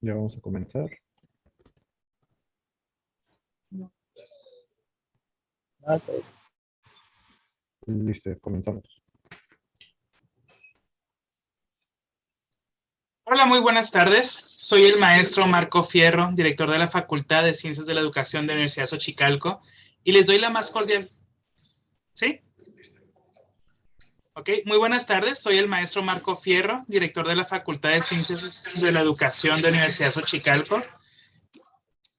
Ya vamos a comenzar. Listo, comenzamos. Hola, muy buenas tardes. Soy el maestro Marco Fierro, director de la Facultad de Ciencias de la Educación de la Universidad Xochicalco, y les doy la más cordial. ¿Sí? Ok, muy buenas tardes. Soy el maestro Marco Fierro, director de la Facultad de Ciencias de la Educación de la Universidad Xochicalco,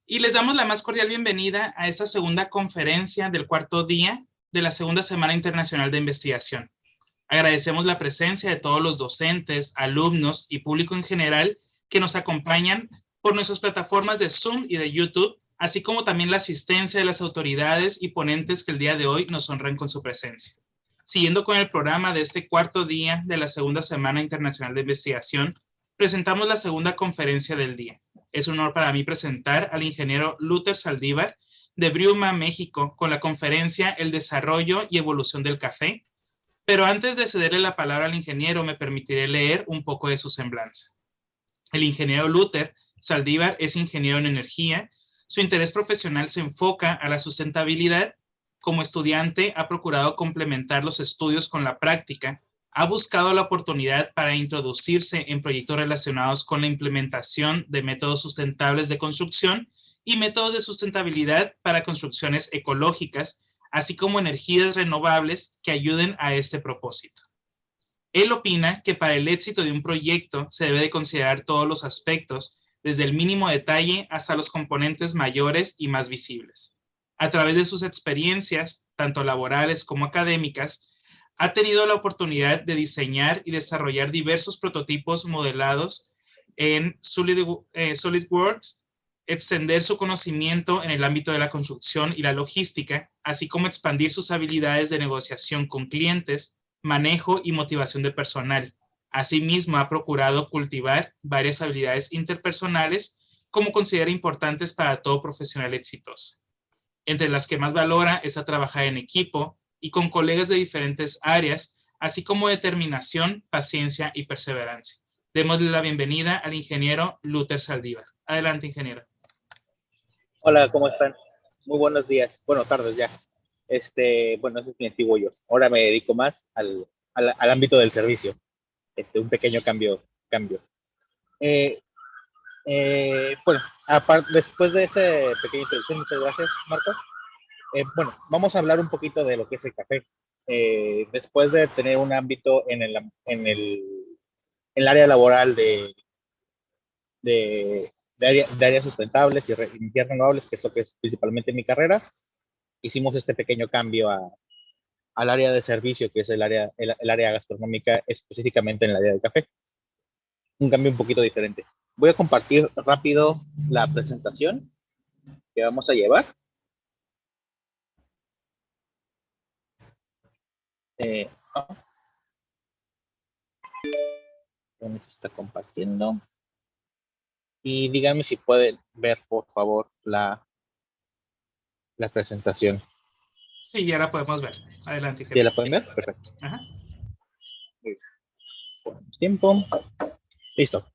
y les damos la más cordial bienvenida a esta segunda conferencia del cuarto día de la Segunda Semana Internacional de Investigación. Agradecemos la presencia de todos los docentes, alumnos y público en general que nos acompañan por nuestras plataformas de Zoom y de YouTube, así como también la asistencia de las autoridades y ponentes que el día de hoy nos honran con su presencia. Siguiendo con el programa de este cuarto día de la Segunda Semana Internacional de Investigación, presentamos la segunda conferencia del día. Es un honor para mí presentar al ingeniero Luther Saldívar de Briuma, México, con la conferencia El desarrollo y evolución del café. Pero antes de cederle la palabra al ingeniero, me permitiré leer un poco de su semblanza. El ingeniero Luther Saldívar es ingeniero en energía. Su interés profesional se enfoca a la sustentabilidad. Como estudiante, ha procurado complementar los estudios con la práctica. Ha buscado la oportunidad para introducirse en proyectos relacionados con la implementación de métodos sustentables de construcción y métodos de sustentabilidad para construcciones ecológicas, así como energías renovables que ayuden a este propósito. Él opina que para el éxito de un proyecto se debe de considerar todos los aspectos, desde el mínimo detalle hasta los componentes mayores y más visibles. A través de sus experiencias, tanto laborales como académicas, ha tenido la oportunidad de diseñar y desarrollar diversos prototipos modelados en SolidWorks, extender su conocimiento en el ámbito de la construcción y la logística, así como expandir sus habilidades de negociación con clientes, manejo y motivación de personal. Asimismo, ha procurado cultivar varias habilidades interpersonales como considera importantes para todo profesional exitoso. Entre las que más valora es a trabajar en equipo y con colegas de diferentes áreas, así como determinación, paciencia y perseverancia. Démosle la bienvenida al ingeniero Luther Saldívar. Adelante, ingeniero. Hola, ¿cómo están? Muy buenos días. Bueno, tardes ya. Bueno, ese es mi antiguo yo. Ahora me dedico más al ámbito del servicio. Un pequeño cambio. Bueno, después de esa pequeña introducción, muchas gracias, Marco. Bueno, vamos a hablar un poquito de lo que es el café. Después de tener un ámbito en el área laboral de áreas sustentables y energías renovables, que es lo que es principalmente mi carrera, hicimos este pequeño cambio al área de servicio, que es el área gastronómica, específicamente en el área del café. Un cambio un poquito diferente. Voy a compartir rápido la presentación que vamos a llevar. ¿Dónde se está compartiendo? Y díganme si pueden ver, por favor, la presentación. Sí, ya la podemos ver. Adelante, ingeniero. ¿Ya la pueden ver? Perfecto. Ajá. Tiempo. Listo.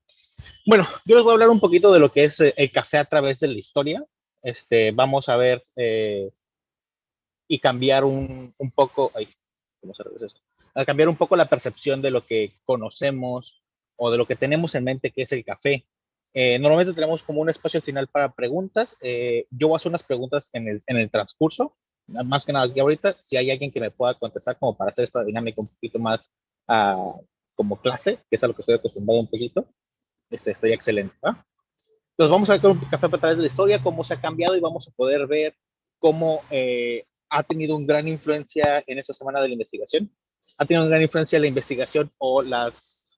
Bueno, yo les voy a hablar un poquito de lo que es el café a través de la historia. Vamos a ver y cambiar un poco, ¿cómo se regresa esto? A cambiar un poco la percepción de lo que conocemos o de lo que tenemos en mente que es el café. Normalmente tenemos como un espacio final para preguntas. Yo voy a hacer unas preguntas en el transcurso, más que nada aquí ahorita. Si hay alguien que me pueda contestar como para hacer esta dinámica un poquito más como clase, que es a lo que estoy acostumbrado un poquito, estoy excelente, ¿va? Entonces vamos a ver con un café a través de la historia, cómo se ha cambiado y vamos a poder ver cómo ha tenido una gran influencia en esta semana de la investigación. Ha tenido una gran influencia la investigación o los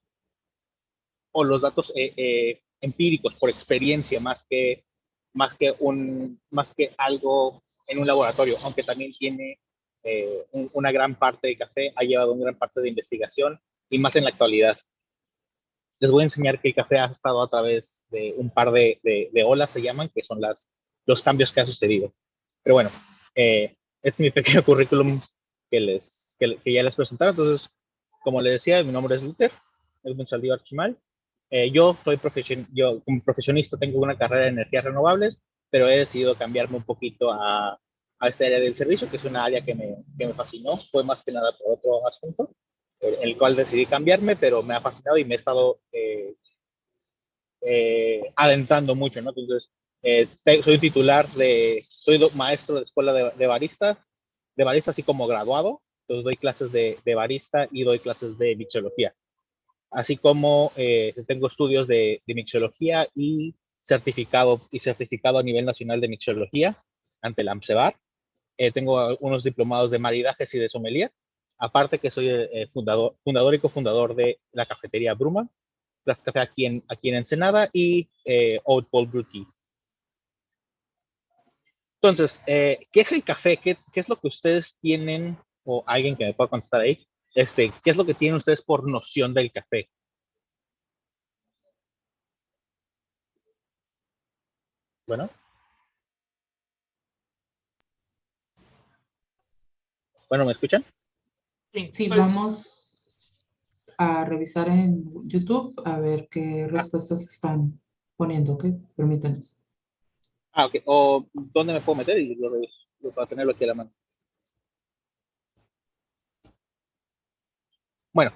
datos empíricos por experiencia más que algo en un laboratorio, aunque también tiene una gran parte de café, ha llevado una gran parte de investigación y más en la actualidad. Les voy a enseñar que el café ha estado a través de un par de olas, se llaman, que son los cambios que ha sucedido. Pero bueno, este es mi pequeño currículum que ya les presentaron. Entonces, como les decía, mi nombre es Luther, Edwin Saldívar Chimal. Yo como profesionista tengo una carrera en energías renovables, pero he decidido cambiarme un poquito a esta área del servicio, que es una área que me fascinó. Fue más que nada por otro asunto, el cual decidí cambiarme, pero me ha fascinado y me he estado adentrando mucho, ¿no? Entonces, soy maestro de escuela de barista así como graduado. Entonces doy clases de barista y doy clases de mixología. Así como tengo estudios de mixología y certificado a nivel nacional de mixología ante la AMCEBAR. Tengo unos diplomados de maridajes y de sommelier. Aparte que soy fundador y cofundador de la cafetería Bruma, café aquí en Ensenada, y Oat Bowl Brew Tea. Entonces, ¿qué es el café? ¿Qué es lo que ustedes tienen, o alguien que me pueda contestar ahí? ¿Qué es lo que tienen ustedes por noción del café? Bueno. Bueno, ¿me escuchan? Sí, Sí, pues, vamos a revisar en YouTube a ver qué respuestas están poniendo, ¿ok? Permítanos. Ok. ¿O dónde me puedo meter? Y para tenerlo aquí a la mano. Bueno,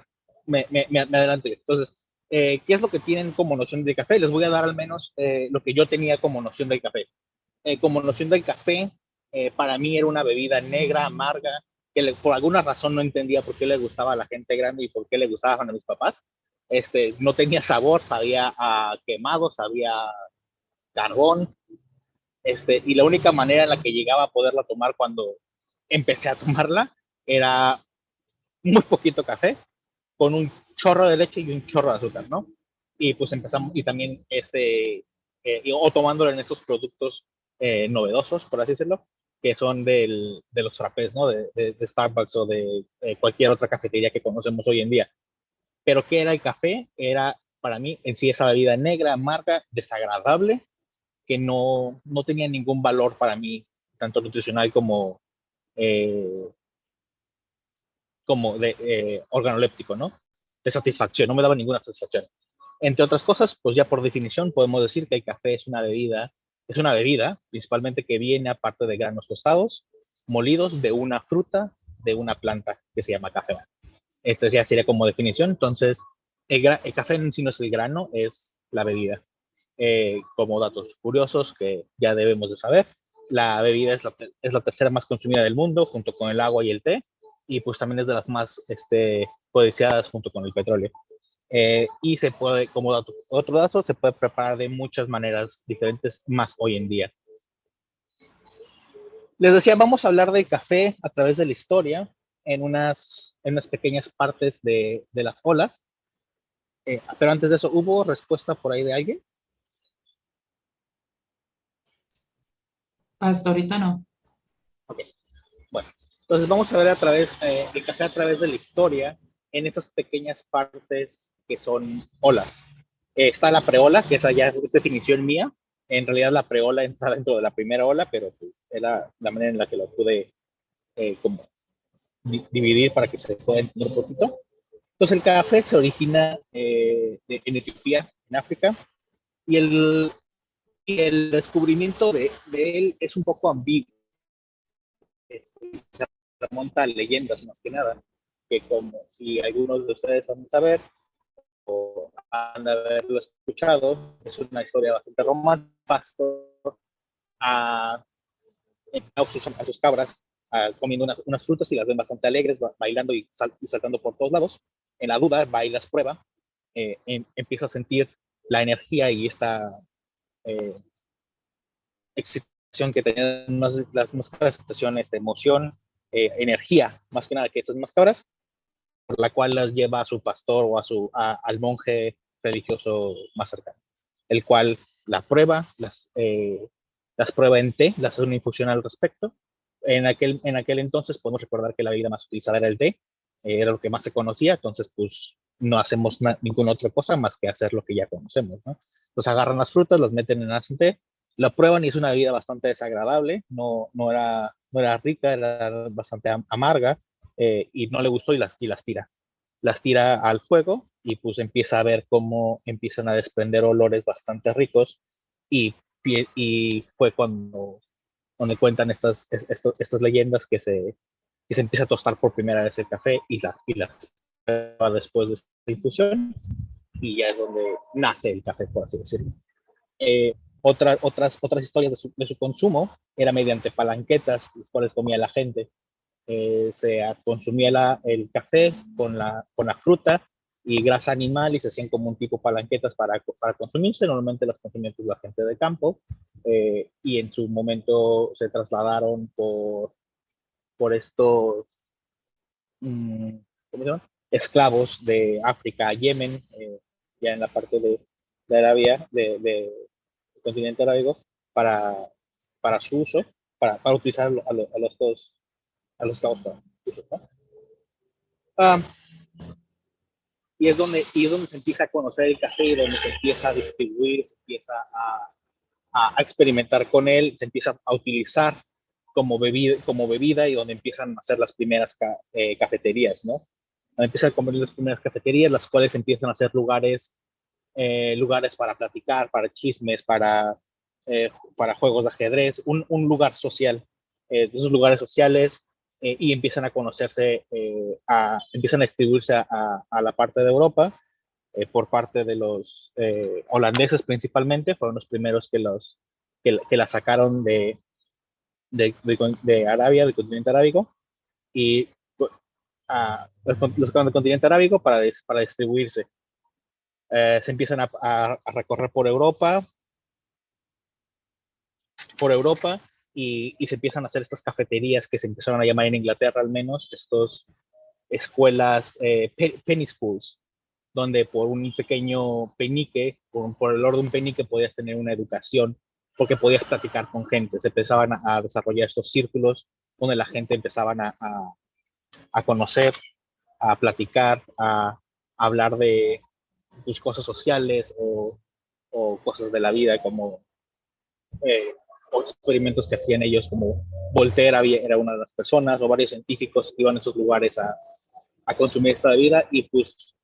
me adelanto yo. Entonces, ¿qué es lo que tienen como noción de café? Les voy a dar al menos lo que yo tenía como noción del café. Como noción del café, para mí era una bebida negra, amarga, que por alguna razón no entendía por qué le gustaba a la gente grande y por qué le gustaban a mis papás. No tenía sabor, sabía a quemado, sabía a carbón. Y la única manera en la que llegaba a poderla tomar cuando empecé a tomarla era muy poquito café con un chorro de leche y un chorro de azúcar, ¿no? Y pues empezamos, y también o tomándolo en estos productos novedosos, por así decirlo, que son de los frappés, ¿no? De Starbucks o de cualquier otra cafetería que conocemos hoy en día. Pero ¿qué era el café? Era para mí en sí esa bebida negra, amarga, desagradable, que no tenía ningún valor para mí, tanto nutricional eh, como de organoléptico, ¿no? De satisfacción, no me daba ninguna satisfacción. Entre otras cosas, pues ya por definición podemos decir que el café es una bebida principalmente que viene aparte de granos tostados, molidos de una fruta, de una planta que se llama café. Este ya sería como definición. Entonces, el café en sí no es el grano, es la bebida. Como datos curiosos que ya debemos de saber, la bebida es la tercera más consumida del mundo, junto con el agua y el té, y pues también es de las más codiciadas junto con el petróleo. Y se puede, como otro dato, se puede preparar de muchas maneras diferentes más hoy en día. Les decía, vamos a hablar del café a través de la historia en unas pequeñas partes de las olas. Pero antes de eso, ¿hubo respuesta por ahí de alguien? Hasta ahorita no. Ok, bueno. Entonces vamos a ver el café a través de la historia en esas pequeñas partes que son olas. Está la preola, que esa ya es definición mía. En realidad la preola entra dentro de la primera ola, pero pues, era la manera en la que lo pude como dividir para que se pueda entender un poquito. Entonces el café se origina en Etiopía, en África, y el descubrimiento de él es un poco ambiguo. Se remonta a leyendas más que nada, que como si algunos de ustedes han de saber o han de haberlo escuchado, es una historia bastante romántica. Pastor a sus cabras comiendo unas frutas y las ven bastante alegres, bailando y saltando por todos lados. En la duda, va y las prueba, empieza a sentir la energía y esta excitación que tenían las máscaras, excitaciones de emoción, energía, más que nada que estas máscaras, por la cual las lleva a su pastor o al monje religioso más cercano, el cual la prueba, las prueba en té, las hace una infusión al respecto. En aquel entonces podemos recordar que la bebida más utilizada era el té, era lo que más se conocía, entonces pues no hacemos ninguna otra cosa más que hacer lo que ya conocemos, ¿no? Entonces agarran las frutas, las meten en el té, la prueban y es una bebida bastante desagradable, no era rica, era bastante amarga, y no le gustó y las tira. Las tira al fuego y pues empieza a ver cómo empiezan a desprender olores bastante ricos y fue donde cuentan estas leyendas que se empieza a tostar por primera vez el café y la después de esta infusión y ya es donde nace el café, por así decirlo. Otras historias de su consumo era mediante palanquetas, las cuales comía la gente. Se consumía el café con la fruta y grasa animal y se hacían como un tipo palanquetas para consumirse. Normalmente las consumía pues, la gente de campo y en su momento se trasladaron por estos ¿cómo se llama? Esclavos de África a Yemen, ya en la parte de Arabia, del continente arábigo, para su uso, para utilizar a los esclavos para su uso, ¿no? Ah, y es donde se empieza a conocer el café y donde se empieza a distribuir, se empieza a experimentar con él, se empieza a utilizar como bebida y donde empiezan a hacer las primeras cafeterías, ¿no? Donde empiezan a convertir las primeras cafeterías, las cuales empiezan a ser lugares para platicar, para chismes, para juegos de ajedrez, un lugar social, de esos lugares sociales, y empiezan a conocerse, empiezan a distribuirse a la parte de Europa, por parte de los holandeses principalmente, fueron los primeros que la sacaron de Arabia, del continente arábigo, y los sacaron del continente arábigo para distribuirse. Se empiezan a recorrer por Europa y se empiezan a hacer estas cafeterías que se empezaron a llamar en Inglaterra al menos, estos escuelas, penny schools, donde por un pequeño penique, por el oro de un penique podías tener una educación, porque podías platicar con gente. Se empezaban a desarrollar estos círculos donde la gente empezaban a conocer, a platicar, a hablar de tus cosas sociales o cosas de la vida, como experimentos que hacían ellos, como Voltaire era una de las personas, o varios científicos que iban a esos lugares a consumir esta bebida y pues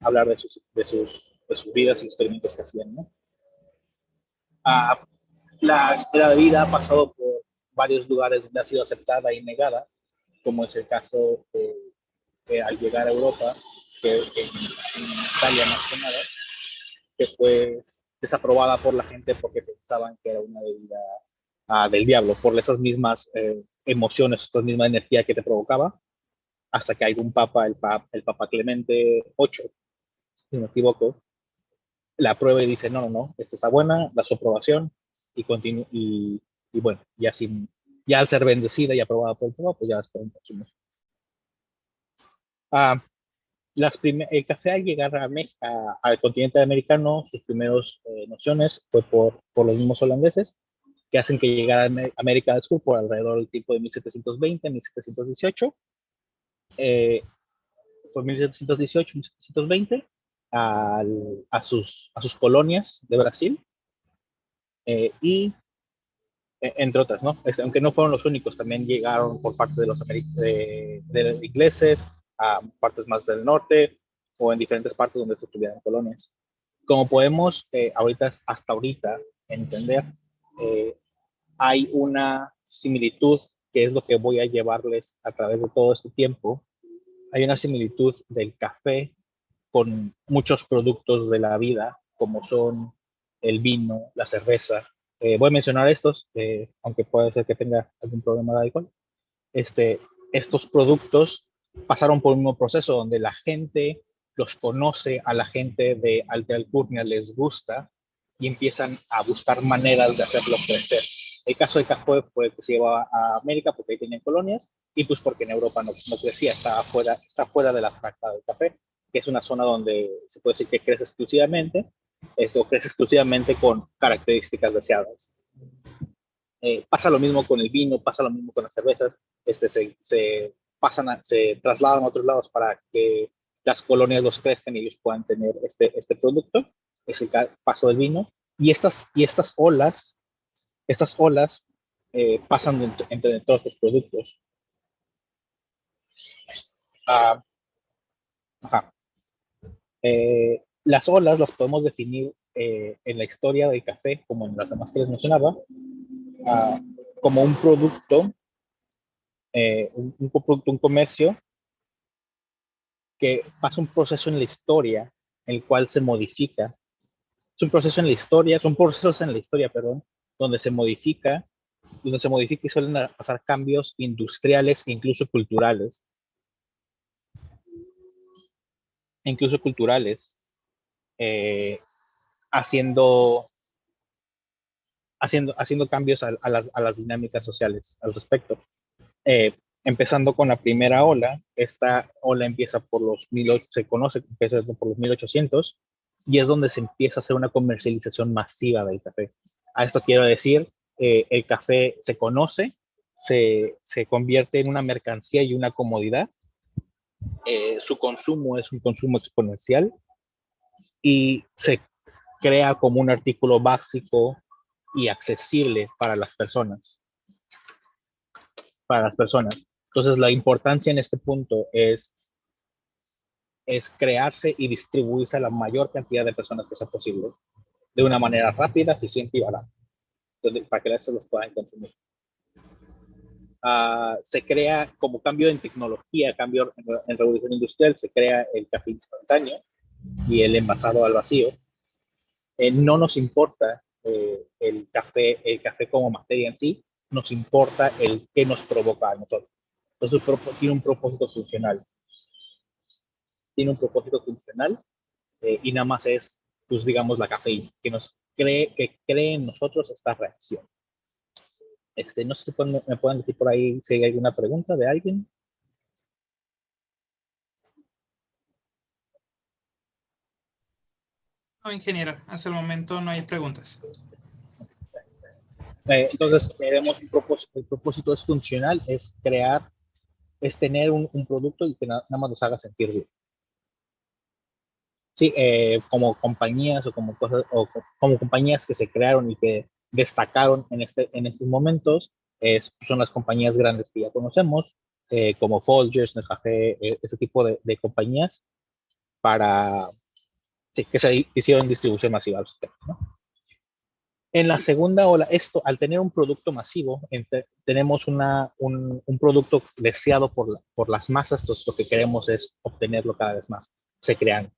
hablar de sus vidas y experimentos que hacían, ¿no? La bebida ha pasado por varios lugares donde ha sido aceptada y negada, como es el caso al llegar a Europa, que en Italia más que nada, que fue desaprobada por la gente porque pensaban que era una bebida del diablo, por esas mismas emociones, esta misma energía que te provocaba, hasta que hay un papa, el Papa Clemente VIII, si no me equivoco, la prueba y dice, no, esta está buena, da su aprobación y bueno, ya al ser bendecida y aprobada por el Papa, pues ya las pueden consumir. El café al llegar al continente americano, sus primeros nociones fue por los mismos holandeses, que hacen que llegara a América del Sur por alrededor del tiempo de 1720, 1718. Fue 1718, 1720, a sus colonias de Brasil, y entre otras, ¿no? Aunque no fueron los únicos, también llegaron por parte de los ingleses a partes más del norte o en diferentes partes donde se tuvieran colonias. Como podemos hasta ahorita entender, hay una similitud, que es lo que voy a llevarles a través de todo este tiempo. Hay una similitud del café con muchos productos de la vida, como son el vino, la cerveza. Voy a mencionar estos, aunque puede ser que tenga algún problema de alcohol. Estos productos pasaron por un mismo proceso donde la gente los conoce, a la gente de alta alcurnia les gusta y empiezan a buscar maneras de hacerlo crecer. El caso del café fue que se llevaba a América porque ahí tenían colonias y pues porque en Europa no crecía, está fuera de la franja del café, que es una zona donde se puede decir que crece exclusivamente, crece exclusivamente con características deseadas. Pasa lo mismo con el vino, pasa lo mismo con las cervezas, se trasladan a otros lados para que las colonias los crezcan y ellos puedan tener este producto. Es el paso del vino. Y estas olas pasan entre todos los productos. Ajá. Las olas las podemos definir en la historia del café, como en las demás que les mencionaba, como un producto, un comercio que pasa un proceso en la historia, el cual se modifica. Es un proceso en la historia, son procesos en la historia, perdón, donde se modifica y suelen pasar cambios industriales e incluso culturales, eh, haciendo, haciendo cambios a las dinámicas sociales al respecto. Empezando con la primera ola, esta ola empieza por se conoce que empieza por los 1800 y es donde se empieza a hacer una comercialización masiva del café. A esto quiero decir, el café se conoce, se convierte en una mercancía y una comodidad. Su consumo es un consumo exponencial y se crea como un artículo básico y accesible para las personas. Entonces, la importancia en este punto es crearse y distribuirse a la mayor cantidad de personas que sea posible, de una manera rápida, eficiente y barata, para que se los puedan consumir. Se crea como cambio en tecnología, cambio en revolución industrial, se crea el café instantáneo y el envasado al vacío. No nos importa el café como materia en sí, nos importa el que nos provoca a nosotros. Entonces tiene un propósito funcional. Y nada más es, pues digamos, la cafeína, que cree en nosotros esta reacción. No sé si me pueden decir por ahí si hay alguna pregunta de alguien. No, ingeniero, hasta el momento no hay preguntas. Entonces, tenemos un propósito. El propósito es funcional, es tener un producto y que nada más nos haga sentir bien. Sí, como compañías como compañías que se crearon y que destacaron en estos momentos, son las compañías grandes que ya conocemos, como Folgers, Nescafé, ese tipo de compañías que se hicieron distribución masiva, ¿no? En la segunda ola, al tener un producto masivo, tenemos un producto deseado por las masas. Entonces, lo que queremos es obtenerlo cada vez más. Se crean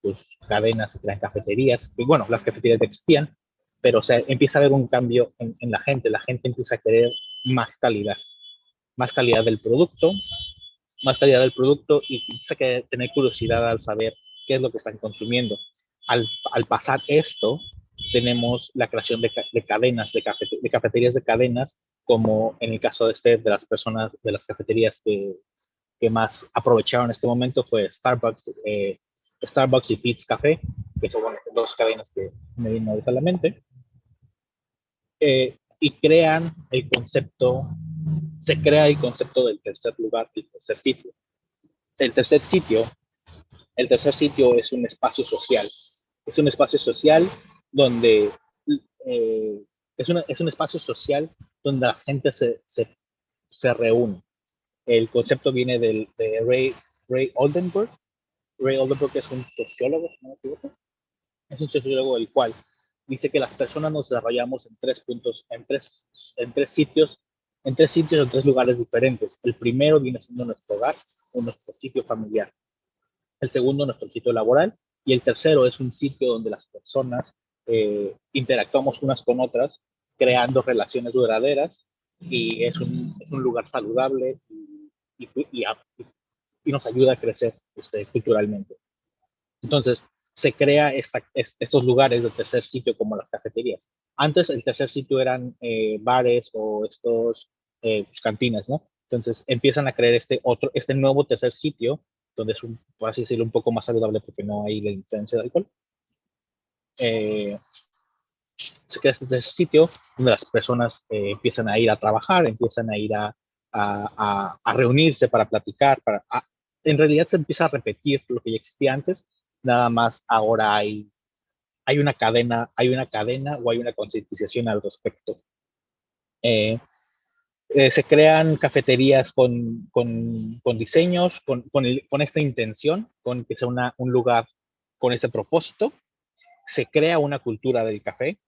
cadenas, se crean cafeterías, y bueno, las cafeterías ya existían, pero empieza a haber un cambio en la gente. La gente empieza a querer más calidad más calidad del producto y empieza a tener curiosidad al saber qué es lo que están consumiendo. Al pasar esto, tenemos la creación de cadenas, de cafeterías de cadenas, como en el caso de las personas de las cafeterías que más aprovecharon este momento fue Starbucks y Peet's Café, que son dos cadenas que me vino a la mente. Y se crea el concepto del tercer lugar, el tercer sitio. El tercer sitio es un espacio social. Es un espacio social donde es un espacio social donde la gente se reúne. El concepto viene de Ray Oldenburg. Ray Oldenburg es un sociólogo, si no me equivoco. Es un sociólogo el cual dice que las personas nos desarrollamos en tres sitios, en tres lugares diferentes. El primero viene siendo nuestro hogar o nuestro sitio familiar. El segundo, nuestro sitio laboral. Y el tercero es un sitio donde las personas interactuamos unas con otras, creando relaciones duraderas, y es un lugar saludable y nos ayuda a crecer culturalmente. Entonces, se crea estos lugares de tercer sitio como las cafeterías. Antes el tercer sitio eran bares o cantinas, ¿no? Entonces empiezan a crear este nuevo tercer sitio, donde es por así decirlo, un poco más saludable porque no hay la influencia de alcohol. Se crea este tercer sitio donde las personas empiezan a ir a trabajar, empiezan a ir a reunirse para platicar, en realidad se empieza a repetir lo que ya existía antes, nada más ahora hay una cadena o hay una concientización al respecto. Se crean cafeterías con diseños, con esta intención, con que sea un lugar con ese propósito, se crea una cultura del café.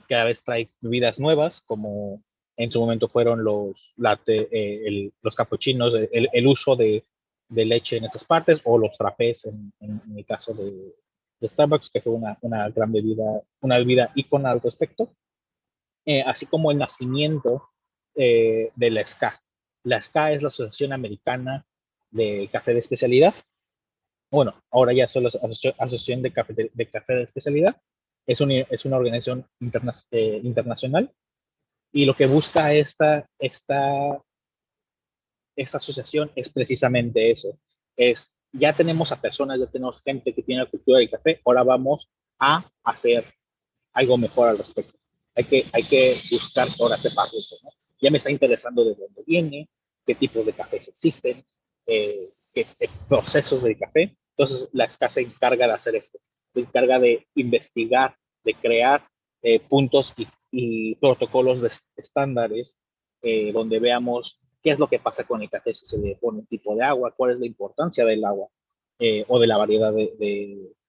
Cada vez trae bebidas nuevas, como en su momento fueron los latte, los capuchinos, el uso de leche en estas partes, o los frappés en el caso de Starbucks, que fue una gran bebida, una bebida ícono al respecto, así como el nacimiento de la SCA. La SCA es la Asociación Americana de Café de Especialidad. Bueno, ahora ya solo es Asociación de Café de Especialidad. Es una organización internacional, y lo que busca esta asociación es precisamente eso. Ya tenemos a personas, ya tenemos gente que tiene la cultura del café, ahora vamos a hacer algo mejor al respecto. Hay que buscar ahora separarlo, ¿no? Ya me está interesando de dónde viene, qué tipos de cafés existen, qué procesos del café. Entonces, la SCA se encarga de hacer esto. Se encarga de investigar, de crear puntos y protocolos de estándares, donde veamos qué es lo que pasa con el café si se le pone un tipo de agua, cuál es la importancia del agua, o de la variedad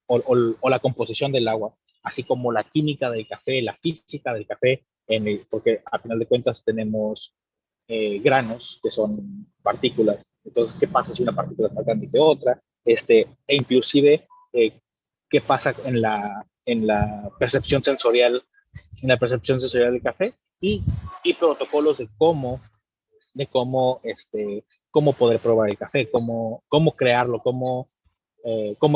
o la composición del agua, así como la química del café, la física del café, porque a final de cuentas tenemos granos que son partículas. Entonces, ¿qué pasa si una partícula es más grande que otra? E inclusive, ¿qué pasa en la percepción sensorial, del café? Y protocolos de cómo poder probar el café, cómo crearlo, cómo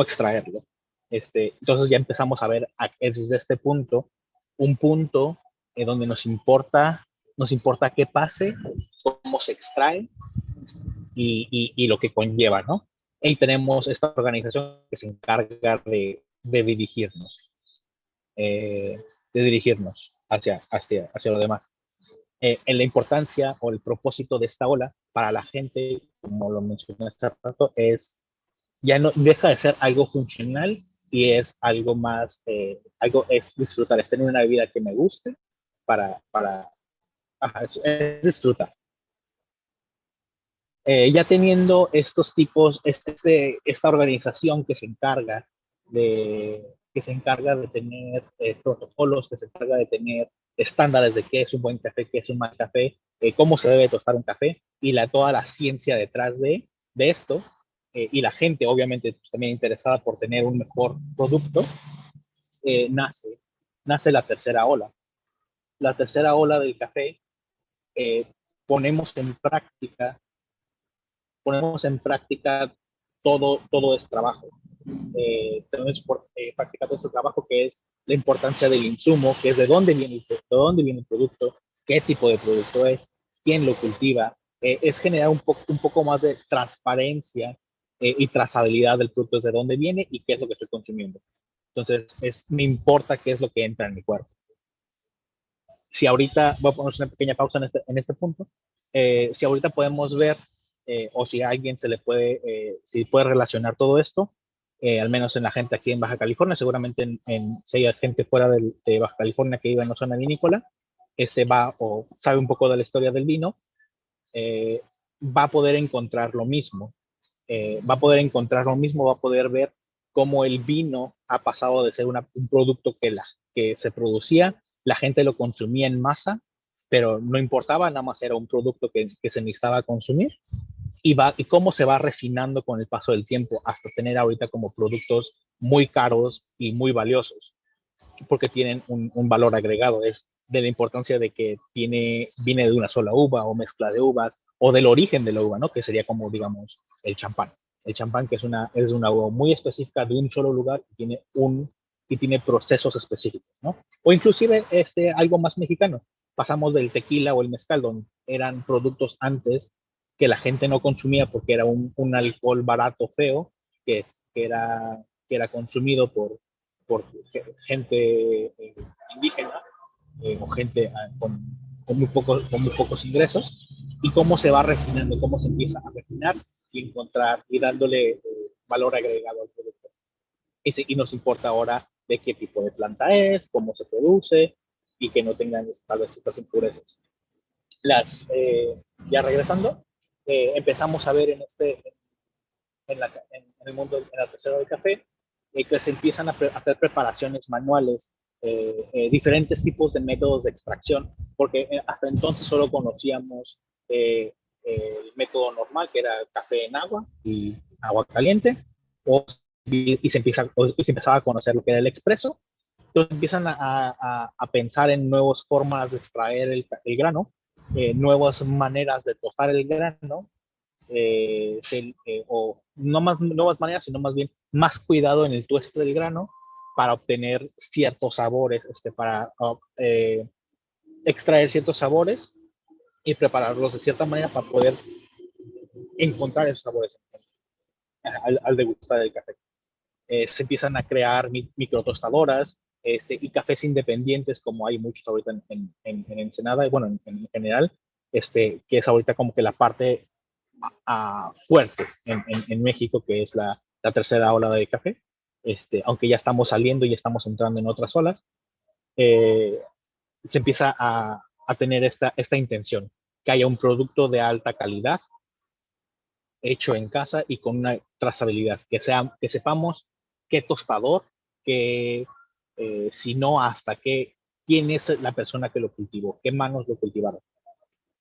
extraerlo. Entonces ya empezamos a ver desde este punto, un punto donde nos importa qué pase, cómo se extrae y lo que conlleva, ¿no? Y tenemos esta organización que se encarga de dirigirnos, hacia lo demás. En la importancia o el propósito de esta ola para la gente, como lo mencioné hace rato, ya no deja de ser algo funcional y es algo más, es disfrutar, es tener una vida que me guste es disfrutar. Ya teniendo estos tipos, esta organización que se encarga de tener protocolos, que se encarga de tener estándares de qué es un buen café, qué es un mal café, cómo se debe tostar un café, y toda la ciencia detrás de esto, y la gente obviamente pues, también interesada por tener un mejor producto, nace la tercera ola. La tercera ola del café, ponemos en práctica todo este trabajo. Tenemos practicado este trabajo, que es la importancia del insumo, que es de dónde viene el producto, qué tipo de producto es, quién lo cultiva. Es generar un poco más de transparencia y trazabilidad del producto, de dónde viene y qué es lo que estoy consumiendo. Entonces, me importa qué es lo que entra en mi cuerpo. Si ahorita, voy a poner una pequeña pausa en este punto, si ahorita podemos ver, o si a alguien si puede relacionar todo esto, al menos en la gente aquí en Baja California, seguramente si hay gente fuera de Baja California que vive en la zona vinícola, va o sabe un poco de la historia del vino, va a poder encontrar lo mismo. Va a poder ver cómo el vino ha pasado de ser un producto que se producía, la gente lo consumía en masa, pero no importaba, nada más era un producto que se necesitaba consumir, y cómo se va refinando con el paso del tiempo hasta tener ahorita como productos muy caros y muy valiosos, porque tienen un valor agregado. Es de la importancia de que viene de una sola uva o mezcla de uvas, o del origen de la uva, ¿no? Que sería como, digamos, el champán. El champán, que es una uva muy específica de un solo lugar, y tiene procesos específicos, ¿no? O inclusive algo más mexicano. Pasamos del tequila o el mezcal, donde eran productos antes que la gente no consumía porque era un alcohol barato, feo, que era consumido por gente indígena, o gente con muy pocos ingresos, y cómo se va refinando, cómo se empieza a refinar y encontrar y dándole valor agregado al producto. Y nos importa ahora de qué tipo de planta es, cómo se produce y que no tengan tal vez estas impurezas. Ya regresando, empezamos a ver en el mundo, en la tercera del café, que se empiezan a hacer preparaciones manuales, diferentes tipos de métodos de extracción, porque hasta entonces solo conocíamos el método normal, que era café en agua y agua caliente, y se empezaba a conocer lo que era el expreso. Entonces empiezan a pensar en nuevas formas de extraer el grano, nuevas maneras de tostar el grano, o no más nuevas maneras, sino más bien más cuidado en el tueste del grano para obtener ciertos sabores, para extraer ciertos sabores y prepararlos de cierta manera para poder encontrar esos sabores al degustar el café. Se empiezan a crear microtostadoras y cafés independientes, como hay muchos ahorita en Ensenada, y bueno, en general, que es ahorita como que la parte fuerte en México, que es la tercera ola de café, aunque ya estamos saliendo y estamos entrando en otras olas, se empieza a tener esta intención, que haya un producto de alta calidad, hecho en casa y con una trazabilidad, que sepamos qué tostador, si no, hasta quién es la persona que lo cultivó, qué manos lo cultivaron.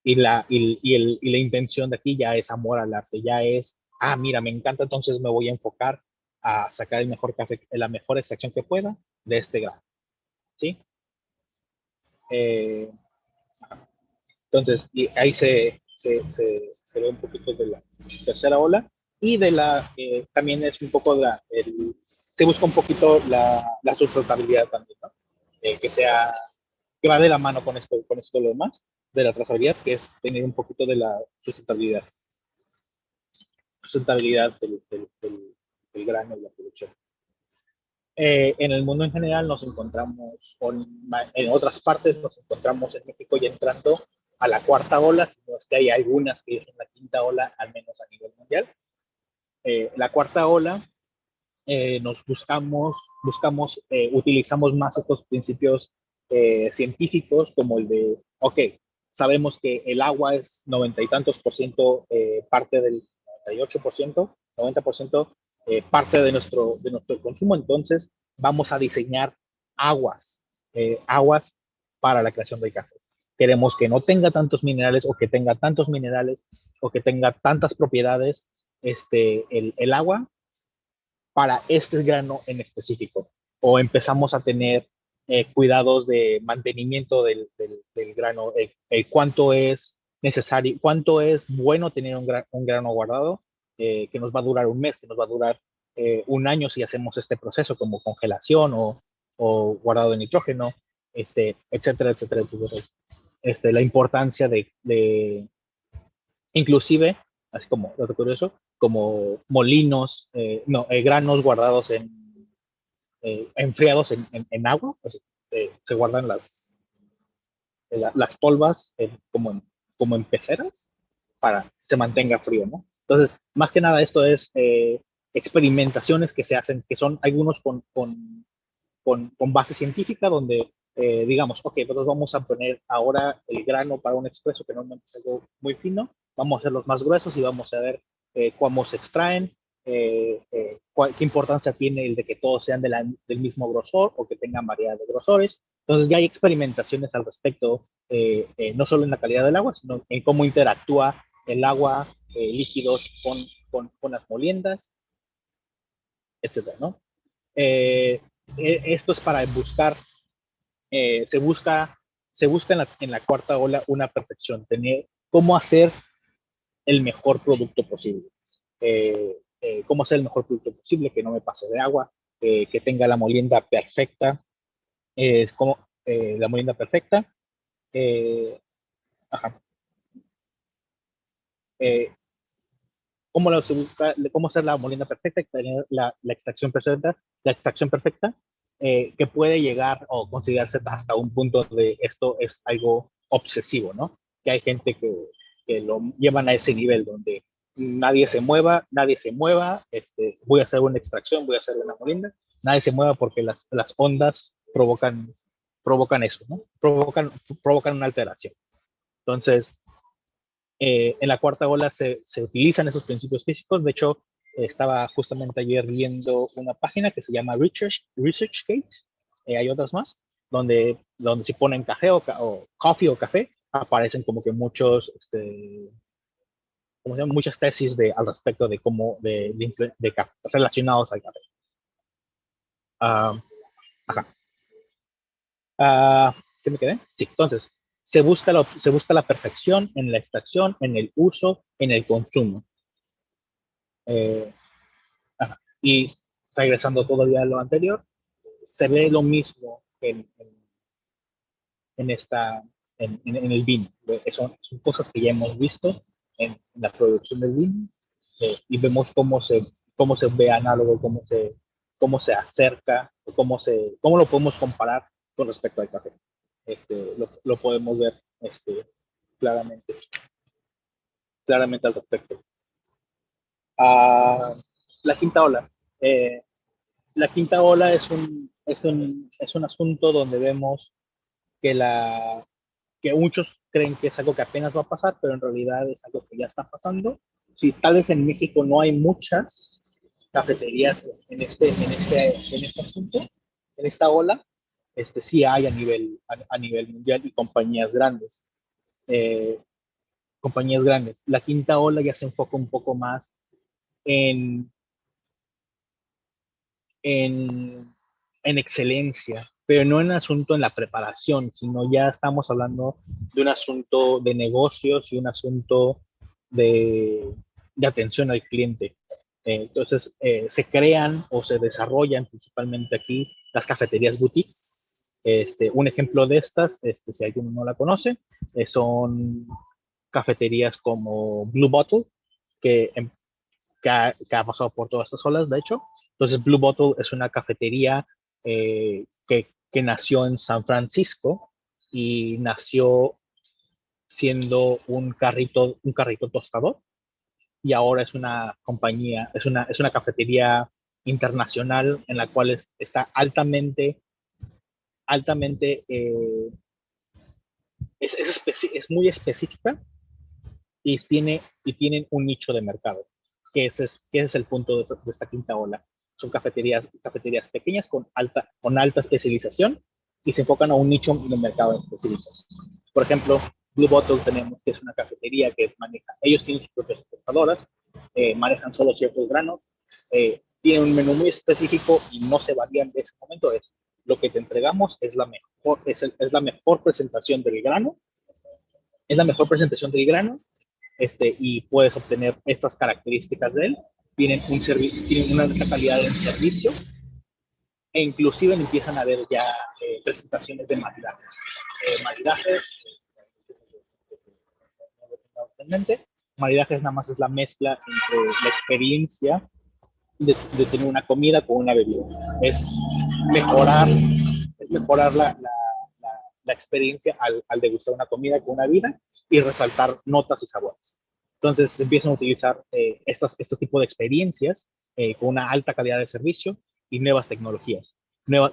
Y la intención de aquí ya es amor al arte, ya es, mira, me encanta, entonces me voy a enfocar a sacar el mejor café, la mejor extracción que pueda de este grano, ¿sí? Entonces, y ahí se ve un poquito de la tercera ola, y también es un poco se busca un poquito la sustentabilidad también, ¿no? Que va de la mano con esto lo demás, de la trazabilidad, que es tener un poquito de la sustentabilidad del grano y la producción. En el mundo en general nos encontramos, en otras partes nos encontramos en México ya entrando a la cuarta ola, sino es que hay algunas que son la quinta ola, al menos a nivel mundial. La cuarta ola, utilizamos más estos principios científicos, como el de, sabemos que el agua es 90 y tantos por ciento, parte del 98%, 90%, parte de nuestro consumo. Entonces vamos a diseñar aguas para la creación del café. Queremos que no tenga tantos minerales, o que tenga tantos minerales, o que tenga tantas propiedades, el agua, para este grano en específico. O empezamos a tener cuidados de mantenimiento del grano, cuánto es necesario, cuánto es bueno tener un grano guardado, que nos va a durar un mes, que nos va a durar un año si hacemos este proceso, como congelación o guardado de nitrógeno, etcétera, etcétera, etcétera. La importancia de inclusive, así como dato curioso, como molinos, granos guardados enfriados en agua, pues, se guardan las tolvas como en peceras para que se mantenga frío, ¿no? Entonces, más que nada, esto es experimentaciones que se hacen, que son algunos con base científica, donde digamos, pues vamos a poner ahora el grano para un expreso, que normalmente es algo muy fino, vamos a hacerlos más gruesos y vamos a ver cómo se extraen, qué importancia tiene el de que todos sean del mismo grosor, o que tengan variedad de grosores. Entonces ya hay experimentaciones al respecto, no solo en la calidad del agua, sino en cómo interactúa el agua, líquidos con las moliendas, etcétera, ¿no? Esto es para buscar, se busca en la cuarta ola una perfección, tener cómo hacer el mejor producto posible. Cómo hacer el mejor producto posible, que no me pase de agua, que tenga la molienda perfecta, es como la molienda perfecta. Cómo hacer la molienda perfecta, tener la extracción perfecta, que puede llegar o considerarse hasta un punto de esto es algo obsesivo, ¿no? Que hay gente que lo llevan a ese nivel donde nadie se mueva, voy a hacer una extracción, voy a hacer una molienda, nadie se mueva porque las ondas provocan eso, ¿no? Provocan una alteración. Entonces, en la cuarta ola se utilizan esos principios físicos. De hecho, Estaba justamente ayer viendo una página que se llama ResearchGate, hay otras más, donde si ponen café o coffee o café, aparecen como que muchos, como se llama, muchas tesis al respecto de cómo, relacionados al café. Ajá. ¿Qué me quedé? Sí, entonces, se busca la perfección en la extracción, en el uso, en el consumo. Y regresando todavía a lo anterior, se ve lo mismo en el vino. Son cosas que ya hemos visto en la producción del vino, y vemos cómo se ve análogo, cómo se acerca, cómo lo podemos comparar con respecto al café. Lo podemos ver claramente al respecto. La quinta ola. La quinta ola es un asunto donde vemos que muchos creen que es algo que apenas va a pasar, pero en realidad es algo que ya está pasando. Sí, tal vez en México no hay muchas cafeterías en este asunto, en esta ola, sí hay a nivel mundial y compañías grandes. La quinta ola ya se enfoca un poco más en, en, en excelencia, pero no en asunto en la preparación, sino ya estamos hablando de un asunto de negocios y un asunto de atención al cliente. Entonces, se crean o se desarrollan principalmente aquí las cafeterías boutique. Un ejemplo de estas, si alguno no la conoce, son cafeterías como Blue Bottle, que, que ha pasado por todas estas olas, de hecho. Entonces, Blue Bottle es una cafetería que nació en San Francisco y nació siendo un carrito tostador, y ahora es una compañía, es una cafetería internacional en la cual está altamente, es muy específica, y tienen un nicho de mercado, que ese es el punto de esta quinta ola. Son cafeterías pequeñas con alta especialización, y se enfocan a un nicho de mercado específico. Por ejemplo, Blue Bottle tenemos que es una cafetería que ellos tienen sus propias tostadoras, manejan solo ciertos granos, tienen un menú muy específico y no se varían de ese momento. Lo que te entregamos es la mejor presentación del grano, y puedes obtener estas características de él. Tienen una alta calidad en servicio, e inclusive empiezan a haber ya presentaciones de maridajes. Maridajes nada más es la mezcla entre la experiencia de tener una comida con una bebida. Es mejorar la experiencia al degustar una comida con una bebida y resaltar notas y sabores. Entonces empiezan a utilizar este tipo de experiencias con una alta calidad de servicio y nuevas tecnologías.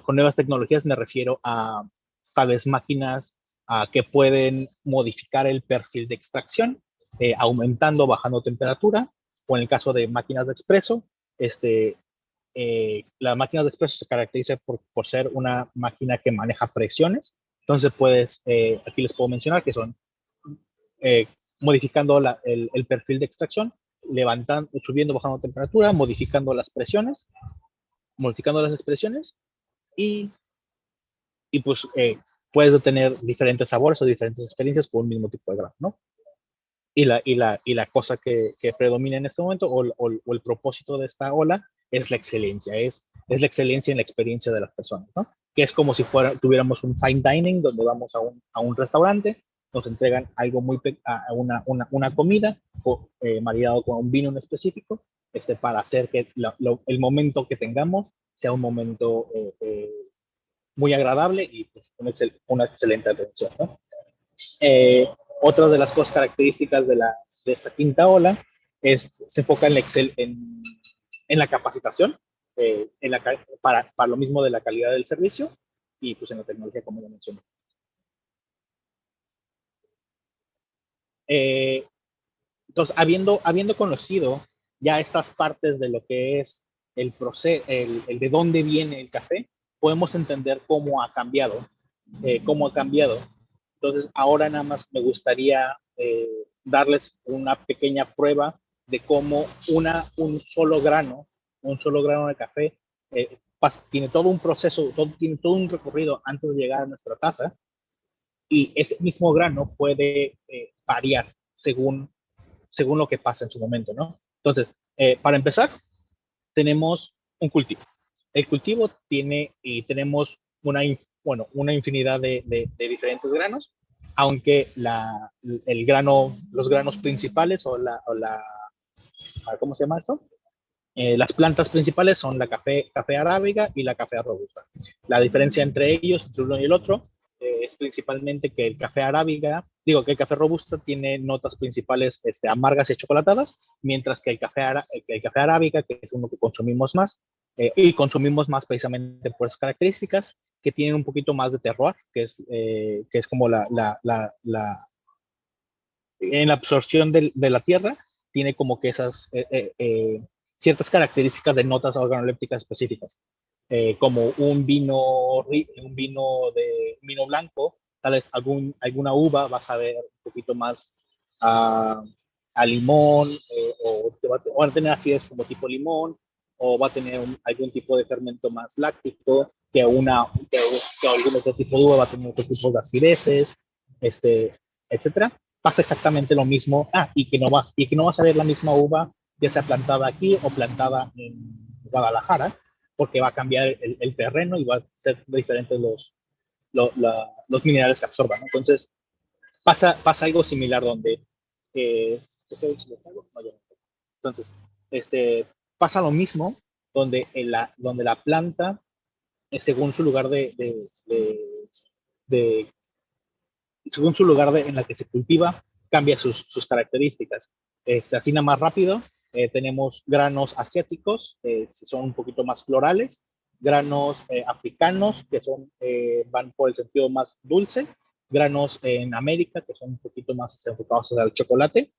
Con nuevas tecnologías me refiero a tal vez máquinas que pueden modificar el perfil de extracción, aumentando o bajando temperatura, o en el caso de máquinas de expreso, las máquinas de expreso se caracterizan por ser una máquina que maneja presiones. Entonces aquí les puedo mencionar que son modificando el perfil de extracción, subiendo, bajando temperatura, modificando las expresiones, y pues puedes tener diferentes sabores o diferentes experiencias con un mismo tipo de grano, ¿no? Y la cosa que predomina en este momento, o el propósito de esta ola, es la excelencia, es la excelencia en la experiencia de las personas, ¿no? Que es como si tuviéramos un fine dining, donde vamos a un restaurante, nos entregan algo una comida maridado con un vino en específico, para hacer que el momento que tengamos sea un momento muy agradable y pues, una excelente atención, ¿no? Otra de las cosas características de esta quinta ola se enfoca en la capacitación, para lo mismo de la calidad del servicio, y pues en la tecnología, como ya mencioné. Entonces, habiendo conocido ya estas partes de lo que es el proceso, el de dónde viene el café, podemos entender cómo ha cambiado, cómo ha cambiado. Entonces, ahora nada más me gustaría darles una pequeña prueba de cómo un solo grano de café tiene todo un proceso, tiene todo un recorrido antes de llegar a nuestra taza, y ese mismo grano puede variar según lo que pasa en su momento, ¿no? Entonces, para empezar, tenemos un cultivo. El cultivo tenemos una infinidad de diferentes granos, aunque los granos principales ¿cómo se llama esto? Las plantas principales son la café arábiga y la café robusta. La diferencia entre ellos, entre uno y el otro, es principalmente que el café robusta tiene notas principales amargas y chocolatadas, mientras que el café arábiga, que es uno que consumimos más, y consumimos más precisamente por esas características, que tienen un poquito más de terroir, que es como en la absorción de la tierra, tiene como que esas ciertas características de notas organolépticas específicas, como un vino blanco, tal vez alguna uva vas a ver un poquito más a limón, o va a tener acidez como tipo limón, o va a tener algún tipo de fermento más láctico, que algún otro tipo de uva va a tener otro tipo de acideces, etcétera. Pasa exactamente lo mismo, y que no vas a ver la misma uva, ya sea plantada aquí o plantada en Guadalajara, porque va a cambiar el terreno y va a ser diferentes los minerales que absorban, ¿no? Entonces, pasa algo similar donde entonces, pasa lo mismo donde la planta, según su lugar según su lugar en la que se cultiva, cambia sus características. Así nada más rápido, tenemos granos asiáticos, son un poquito más florales, granos africanos, que van por el sentido más dulce, granos en América, que son un poquito más enfocados al chocolate,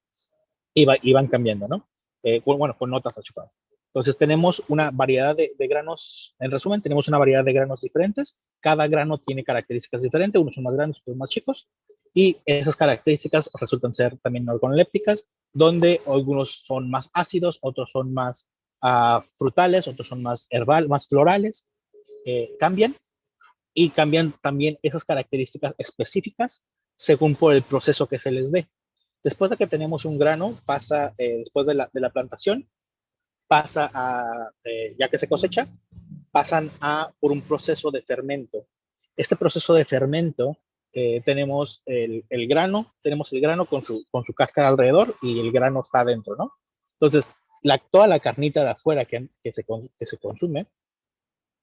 y van cambiando, ¿no? Con notas a chocolate. Entonces tenemos una variedad de granos, en resumen, tenemos una variedad de granos diferentes. Cada grano tiene características diferentes, unos son más grandes, otros más chicos, y esas características resultan ser también organolépticas, donde algunos son más ácidos, otros son más frutales, otros son más más florales. Cambian también esas características específicas según por el proceso que se les dé. Después de que tenemos un grano, después de la plantación, ya que se cosecha, pasan por un proceso de fermento. Este proceso de fermento, tenemos el grano con su cáscara alrededor, y el grano está adentro, ¿no? Entonces, toda la carnita de afuera que se consume,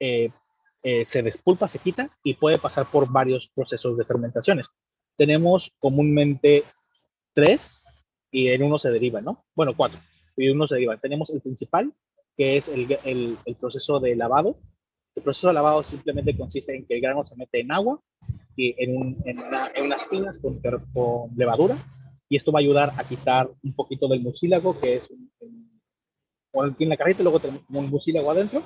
se despulpa, se quita, y puede pasar por varios procesos de fermentaciones. Tenemos comúnmente 3, y en uno se deriva, ¿no? Bueno, 4, y uno se deriva. Tenemos el principal, que es el proceso de lavado. El proceso de lavado simplemente consiste en que el grano se mete en agua y en unas tinas con levadura, y esto va a ayudar a quitar un poquito del mucílago, que es aquí en la carreta, luego tenemos como un mucílago adentro,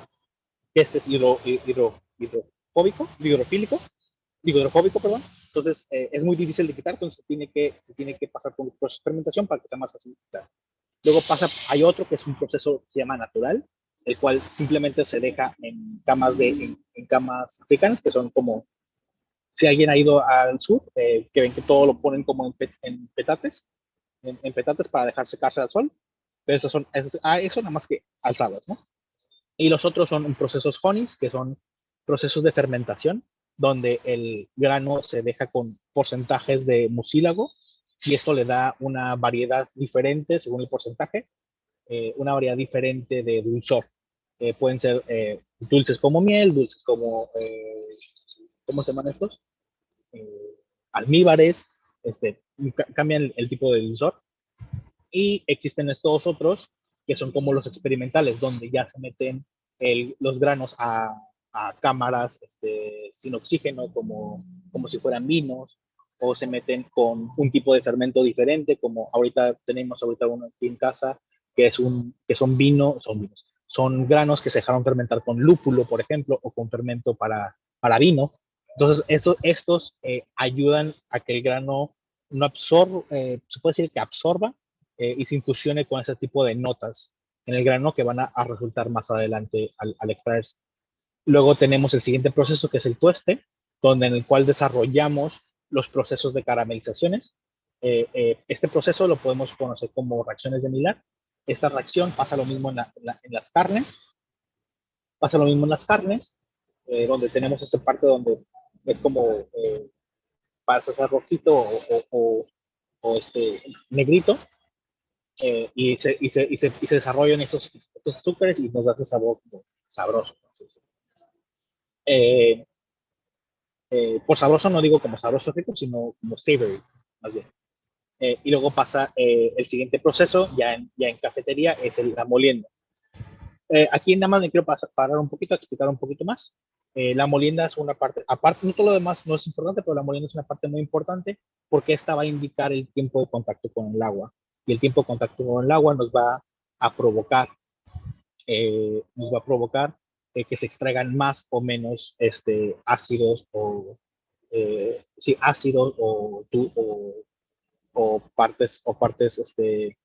que este es hidrofóbico, perdón. Entonces, es muy difícil de quitar, entonces se tiene que pasar por un proceso de fermentación para que sea más fácil de quitar. Luego hay otro que es un proceso que se llama natural, el cual simplemente se deja en camas africanas, que son como, si alguien ha ido al sur, que ven que todo lo ponen como en petates, en petates para dejar secarse al sol, pero eso nada más que alzadas, ¿no? Y los otros son procesos honeys, que son procesos de fermentación, donde el grano se deja con porcentajes de mucílago, y esto le da una variedad diferente según el porcentaje, una variedad diferente de dulzor. Pueden ser dulces como miel, dulces como, ¿cómo se llaman estos? Almíbares, cambian el tipo de dulzor. Y existen estos otros que son como los experimentales, donde ya se meten los granos a cámaras sin oxígeno, como si fueran vinos, o se meten con un tipo de fermento diferente, como tenemos ahorita uno aquí en casa, son granos que se dejaron fermentar con lúpulo, por ejemplo, o con fermento para vino. Entonces, estos ayudan a que el grano no absorba, se puede decir que absorba y se infusione con ese tipo de notas en el grano que van a resultar más adelante al extraerse. Luego tenemos el siguiente proceso, que es el tueste, donde en el cual desarrollamos los procesos de caramelizaciones. Este proceso lo podemos conocer como reacciones de Maillard. Esta reacción pasa lo mismo en las carnes. Pasa lo mismo en las carnes, donde tenemos esta parte donde es como pasa a ser rojito o negrito, y se desarrollan estos azúcares y nos da ese sabor sabroso. Por sabroso no digo como sabroso rico, sino como savory, más bien. Y luego pasa el siguiente proceso, ya en cafetería, es la molienda. Aquí nada más me quiero parar un poquito, explicar un poquito más. La molienda es una parte, aparte, no todo lo demás no es importante, pero la molienda es una parte muy importante porque esta va a indicar el tiempo de contacto con el agua. Y el tiempo de contacto con el agua nos va a provocar que se extraigan más o menos ácidos ácidos o partes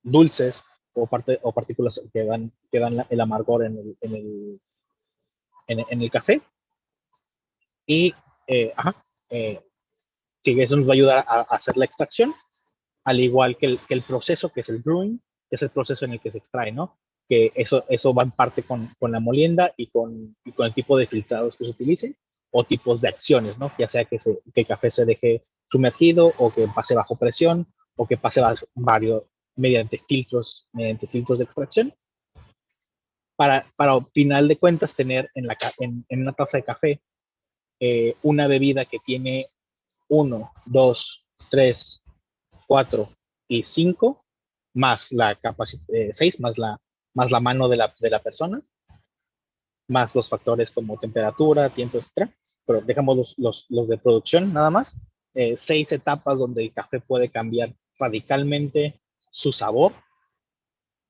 dulces o partículas que dan el amargor en el café. Y sí, eso nos va a ayudar a hacer la extracción, al igual que el proceso, que es el brewing, que es el proceso en el que se extrae, ¿no? Que eso va en parte con la molienda y con el tipo de filtrados que se utilicen, o tipos de acciones, ¿no? Ya sea que el café se deje sumergido, o que pase bajo presión, o que pase mediante filtros de extracción, para final de cuentas tener en una taza de café una bebida que tiene 1, 2, 3, 4 y 5, más la capacidad 6, más la mano de la persona, más los factores como temperatura, tiempo, etc. Pero dejamos los de producción nada más. 6 etapas donde el café puede cambiar radicalmente su sabor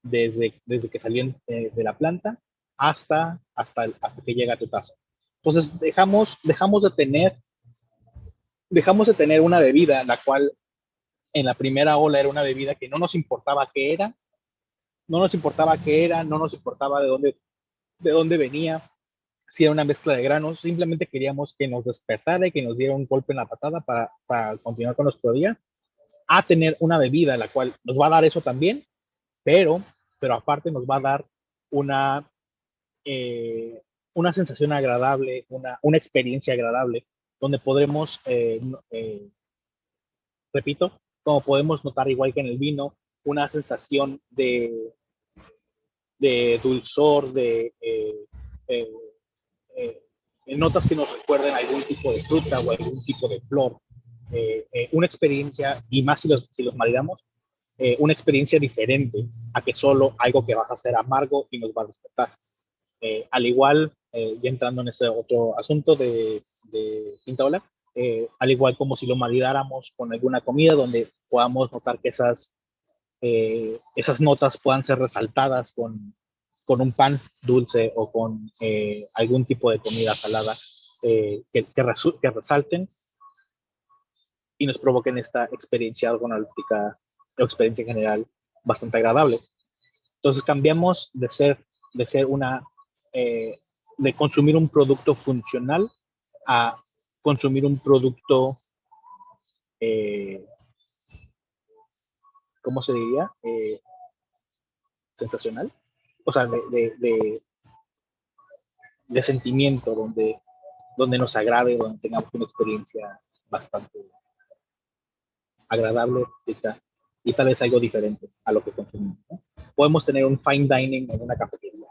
desde que salió de la planta hasta que llega a tu taza. Entonces dejamos de tener una bebida la cual en la primera ola era una bebida que no nos importaba qué era, no nos importaba de dónde venía, si era una mezcla de granos, simplemente queríamos que nos despertara y que nos diera un golpe en la patada para continuar con nuestro día, a tener una bebida la cual nos va a dar eso también, pero aparte nos va a dar una sensación agradable, una experiencia agradable, donde podremos, repito, como podemos notar igual que en el vino, una sensación de dulzor, notas que nos recuerden algún tipo de fruta o algún tipo de flor. Una experiencia, y más si los maridamos, una experiencia diferente a que solo algo que vas a hacer amargo y nos va a despertar. Al igual, ya entrando en ese otro asunto de quinta ola, al igual como si lo maridáramos con alguna comida donde podamos notar que esas notas puedan ser resaltadas con un pan dulce o con algún tipo de comida salada que resalten y nos provoquen esta experiencia organoléptica o experiencia en general bastante agradable. Entonces cambiamos de ser de consumir un producto funcional a consumir un producto, ¿cómo se diría? Sensacional. O sea, de sentimiento, donde nos agrade, donde tengamos una experiencia bastante agradable y tal vez algo diferente a lo que consumimos, ¿no? Podemos tener un fine dining en una cafetería.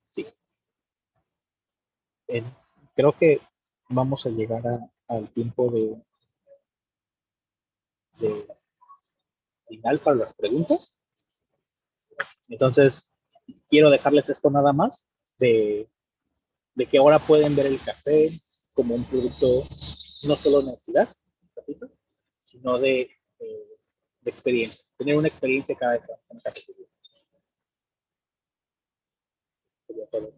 Sí. Creo que vamos a llegar al tiempo de final para las preguntas. Entonces, quiero dejarles esto nada más de que ahora pueden ver el café como un producto no solo de necesidad, sino de experiencia, tener una experiencia cada vez en la cafetería. Sería todo.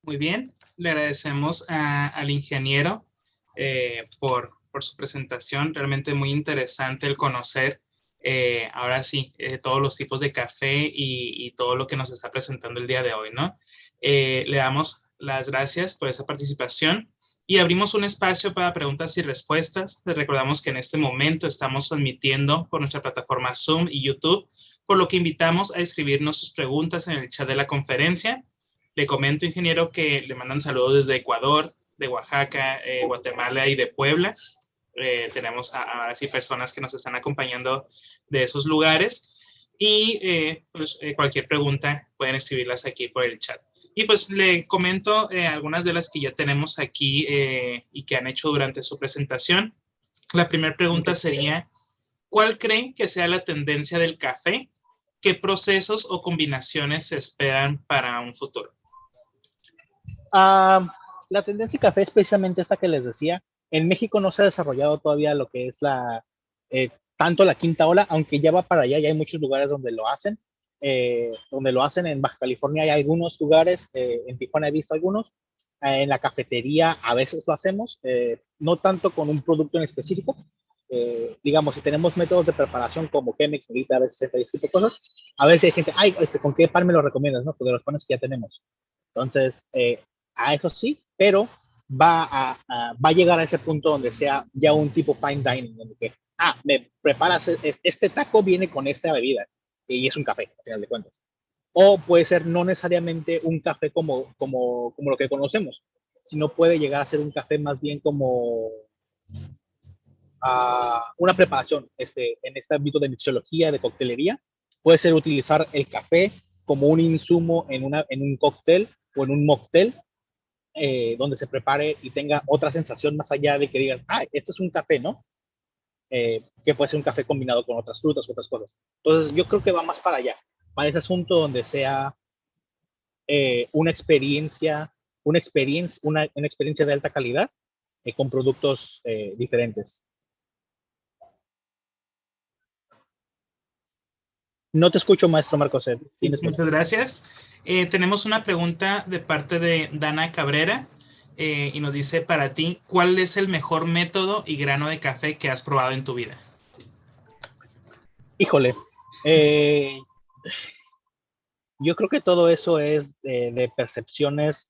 Muy bien, le agradecemos al ingeniero por su presentación. Realmente muy interesante el conocer ahora sí todos los tipos de café y todo lo que nos está presentando el día de hoy, ¿no? Le damos las gracias por esa participación y abrimos un espacio para preguntas y respuestas. Les recordamos que en este momento estamos transmitiendo por nuestra plataforma Zoom y YouTube, por lo que invitamos a escribirnos sus preguntas en el chat de la conferencia. Le comento, ingeniero, que le mandan saludos desde Ecuador, de Oaxaca, Guatemala y de Puebla. Tenemos ahora sí personas que nos están acompañando de esos lugares y pues, cualquier pregunta pueden escribirlas aquí por el chat. Y pues le comento algunas de las que ya tenemos aquí y que han hecho durante su presentación. La primera pregunta sería, ¿cuál creen que sea la tendencia del café? ¿Qué procesos o combinaciones se esperan para un futuro? La tendencia café es precisamente esta que les decía. En México no se ha desarrollado todavía lo que es tanto la quinta ola, aunque ya va para allá, ya hay muchos lugares donde lo hacen. En Baja California hay algunos lugares, en Tijuana he visto algunos, en la cafetería a veces lo hacemos, no tanto con un producto en específico. Digamos, si tenemos métodos de preparación como Chemex, a veces este tipo de cosas, a veces hay gente, ay, ¿con qué pan me lo recomiendas? ¿No? Pues de los panes que ya tenemos. Entonces, a eso sí, pero va a llegar a ese punto donde sea ya un tipo fine dining, donde que, me preparas, este taco viene con esta bebida, y es un café, al final de cuentas. O puede ser no necesariamente un café como lo que conocemos, sino puede llegar a ser un café más bien como una preparación en este ámbito de mixología, de coctelería. Puede ser utilizar el café como un insumo en un cóctel o en un mocktail, donde se prepare y tenga otra sensación más allá de que digas, este es un café, ¿no? Que puede ser un café combinado con otras frutas, otras cosas. Entonces, yo creo que va más para allá, para ese asunto donde sea una experiencia de alta calidad con productos diferentes. No te escucho, maestro Marcos. Muchas gracias. Tenemos una pregunta de parte de Dana Cabrera y nos dice, para ti, ¿cuál es el mejor método y grano de café que has probado en tu vida? Híjole, yo creo que todo eso es de percepciones,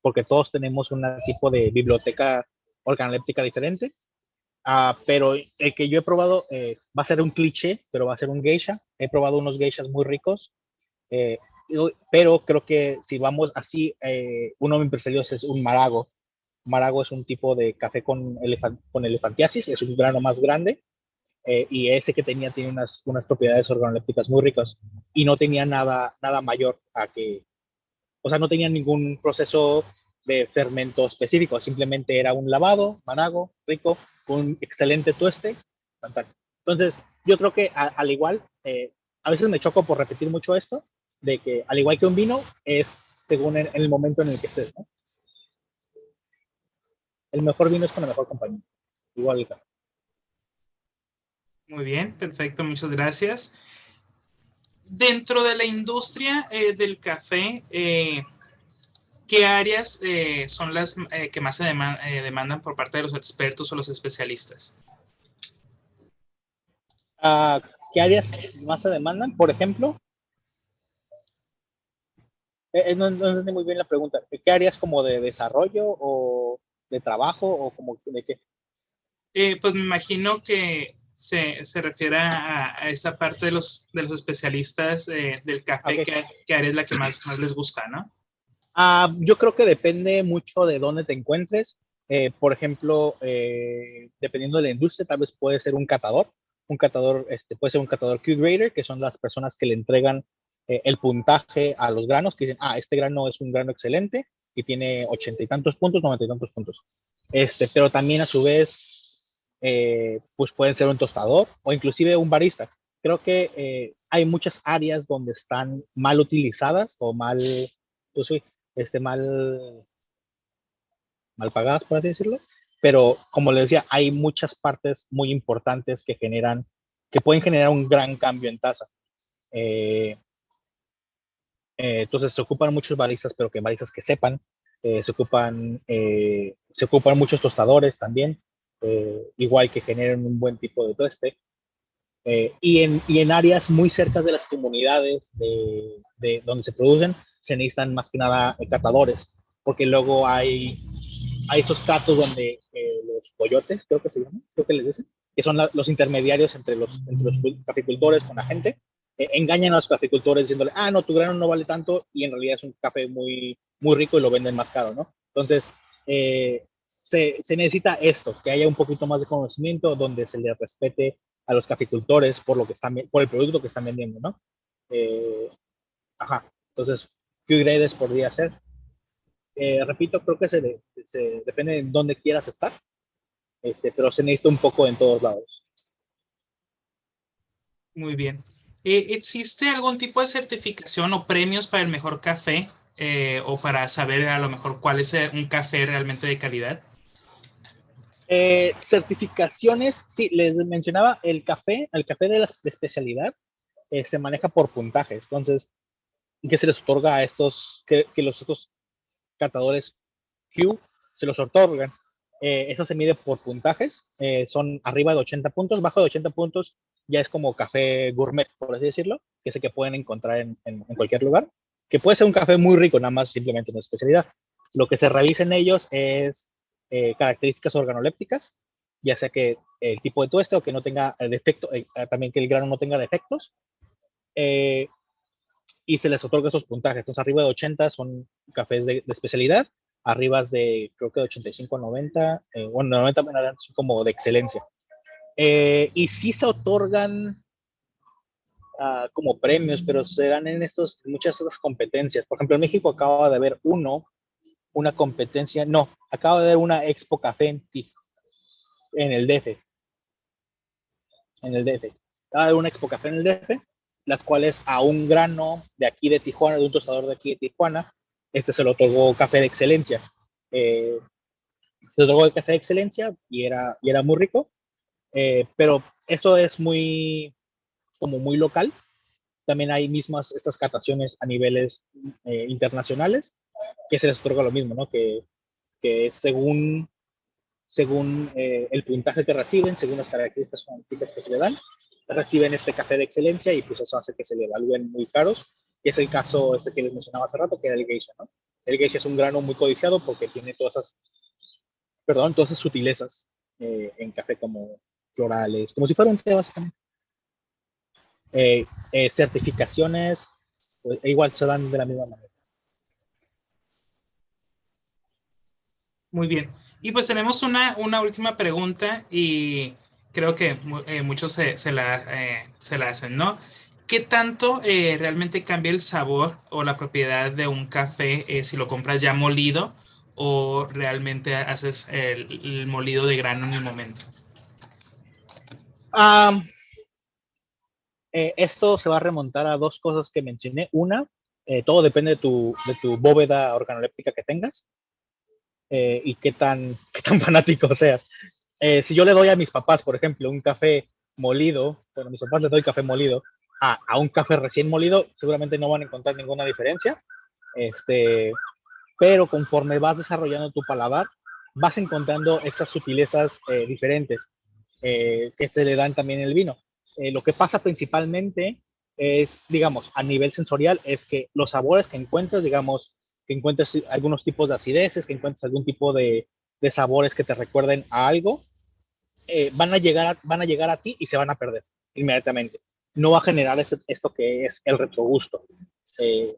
porque todos tenemos un tipo de biblioteca organoléptica diferente. Pero el que yo he probado va a ser un cliché, pero va a ser un geisha. He probado unos geishas muy ricos, pero creo que si vamos así, uno de mis preferidos es un marago. Marago es un tipo de café con elefantiasis, es un grano más grande, y ese que tiene unas propiedades organolépticas muy ricas y no tenía nada mayor o sea, no tenía ningún proceso de fermento específico, simplemente era un lavado, marago, rico, con un excelente tueste, fantástico. Entonces, yo creo que al igual, a veces me choco por repetir mucho esto, de que al igual que un vino, es según en el momento en el que estés, ¿no? El mejor vino es con la mejor compañía, igual el café. Muy bien, perfecto, muchas gracias. Dentro de la industria del café, ¿qué áreas son las que más se demandan por parte de los expertos o los especialistas? ¿Qué áreas más se demandan? Por ejemplo, no entendí muy bien la pregunta. ¿Qué áreas como de desarrollo o de trabajo o como de qué? Pues me imagino que se refiere a esa parte de los especialistas del café, Okay. que área es la que más les gusta, ¿no? Yo creo que depende mucho de dónde te encuentres. Por ejemplo, dependiendo de la industria, tal vez puede ser un catador. Puede ser un catador Q-grader, que son las personas que le entregan el puntaje a los granos, que dicen, este grano es un grano excelente y tiene 80 y tantos puntos, 90 y tantos puntos. Pero también a su vez, pues pueden ser un tostador o inclusive un barista. creo que hay muchas áreas donde están mal utilizadas o mal, pues sí, mal pagadas, por así decirlo. Pero como les decía, hay muchas partes muy importantes que pueden generar un gran cambio en tasa. Entonces se ocupan muchos baristas, pero que baristas que sepan. Se ocupan muchos tostadores también, igual que generen un buen tipo de tueste. Y en áreas muy cerca de las comunidades de donde se producen, se necesitan más que nada catadores, porque luego hay esos tratos donde los coyotes, creo que se llaman, creo que les dicen, que son los intermediarios entre los caficultores con la gente, engañan a los caficultores diciéndole, ah, no, tu grano no vale tanto, y en realidad es un café muy, muy rico y lo venden más caro, ¿no? Entonces, se necesita esto, que haya un poquito más de conocimiento donde se le respete a los caficultores por el producto que están vendiendo, ¿no? Ajá, entonces, ¿qué grades podría ser? Repito, creo que depende de dónde quieras estar, pero se necesita un poco en todos lados. Muy bien. ¿Existe algún tipo de certificación o premios para el mejor café o para saber a lo mejor cuál es un café realmente de calidad? Certificaciones, sí, les mencionaba el café de especialidad se maneja por puntajes, entonces, que se les otorga a estos catadores Q se los otorgan. Eso se mide por puntajes, son arriba de 80 puntos, bajo de 80 puntos ya es como café gourmet, por así decirlo, que es el que pueden encontrar en cualquier lugar, que puede ser un café muy rico, nada más simplemente una especialidad. Lo que se revisa en ellos es características organolépticas, ya sea que el tipo de tueste o que no tenga defecto, también que el grano no tenga defectos, y se les otorga esos puntajes. Entonces, arriba de 80 son cafés de especialidad, arriba de, creo que de 85 a 90, bueno, 90 son como de excelencia. Y sí se otorgan como premios, pero se dan en muchas de estas competencias. Por ejemplo, en México acaba de haber una competencia, no, acaba de haber una Expo Café en el DF. Acaba de haber una Expo Café en el DF, las cuales a un grano de aquí de Tijuana, de un tostador de aquí de Tijuana, se le otorgó café de excelencia. Se otorgó el café de excelencia y era muy rico, pero esto es como muy local. También hay mismas estas cataciones a niveles internacionales que se les otorga lo mismo, ¿no? Que es según el puntaje que reciben, según las características fonotipicas que se le dan, reciben este café de excelencia y pues eso hace que se le evalúen muy caros, que es el caso que les mencionaba hace rato, que era el geisha, ¿no? El geisha es un grano muy codiciado porque tiene todas esas sutilezas en café como florales, como si fuera un té básicamente. Certificaciones, pues, igual se dan de la misma manera. Muy bien. Y pues tenemos una última pregunta y creo que muchos se la hacen, ¿no? ¿Qué tanto realmente cambia el sabor o la propiedad de un café si lo compras ya molido o realmente haces el molido de grano en el momento? Esto se va a remontar a dos cosas que mencioné. Una, todo depende de tu bóveda organoléptica que tengas y qué tan fanático seas. Si yo le doy a mis papás, por ejemplo, un café molido, bueno, a mis papás les doy café molido, a un café recién molido, seguramente no van a encontrar ninguna diferencia. Pero conforme vas desarrollando tu paladar, vas encontrando esas sutilezas diferentes que se le dan también en el vino. Lo que pasa principalmente es, digamos, a nivel sensorial, es que los sabores que encuentras, digamos, que encuentres algunos tipos de acideces, que encuentres algún tipo de sabores que te recuerden a algo, van a llegar a ti y se van a perder inmediatamente. No va a generar esto que es el retrogusto, el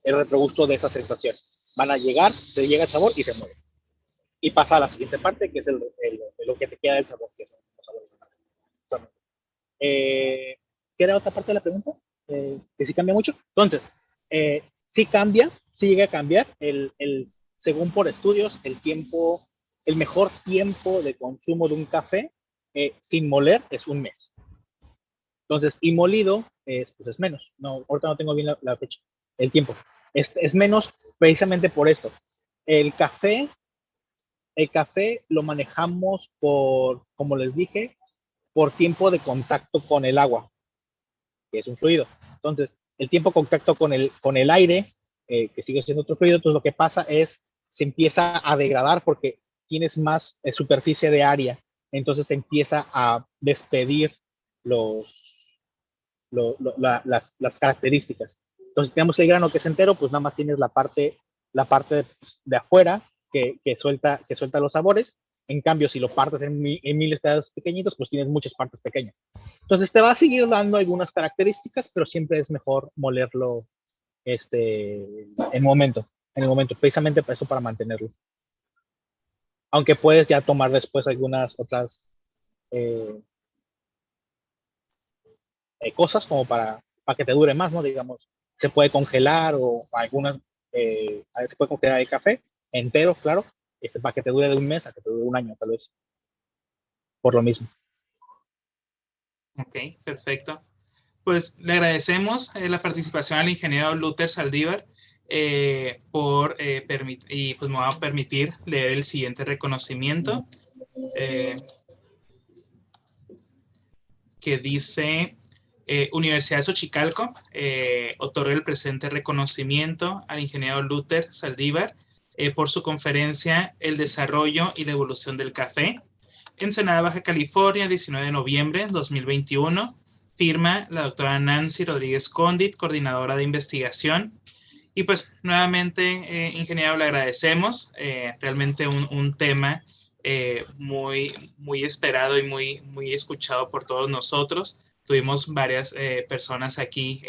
retrogusto de esa sensación. Van a llegar, te llega el sabor y se muere. Y pasa a la siguiente parte, que es lo que te queda del sabor, que son los sabores. ¿Qué era otra parte de la pregunta? Que sí cambia mucho. Entonces, sí cambia, sí llega a cambiar. Según por estudios, el mejor tiempo de consumo de un café sin moler es un mes. Entonces, y molido pues es menos. No, ahorita no tengo bien la fecha, el tiempo. Es menos precisamente por esto. El café, el café lo manejamos por, como les dije, por tiempo de contacto con el agua, que es un fluido. Entonces, el tiempo de contacto con el aire, que sigue siendo otro fluido, entonces lo que pasa es, se empieza a degradar porque tienes más superficie de área, entonces se empieza a despedir las características. Entonces, si tenemos el grano que es entero, pues nada más tienes la parte de afuera que suelta los sabores. En cambio, si lo partes en miles de pedazos pequeñitos, pues tienes muchas partes pequeñas. Entonces, te va a seguir dando algunas características, pero siempre es mejor molerlo en el momento, precisamente para eso, para mantenerlo. Aunque puedes ya tomar después algunas otras cosas como para que te dure más, ¿no? Digamos, se puede congelar o algunas, se puede congelar el café entero, claro, para que te dure de un mes a que te dure un año, tal vez, por lo mismo. Ok, perfecto. Pues le agradecemos la participación al ingeniero Luther Saldívar y pues me va a permitir leer el siguiente reconocimiento que dice Universidad de Xochicalco otorga el presente reconocimiento al ingeniero Luther Saldívar por su conferencia El desarrollo y la evolución del café. Ensenada, Baja California, 19 de noviembre de 2021. Firma la doctora Nancy Rodríguez Condit, coordinadora de investigación. Y pues nuevamente, ingeniero, le agradecemos. Realmente un tema muy esperado y muy escuchado por todos nosotros. Tuvimos varias personas aquí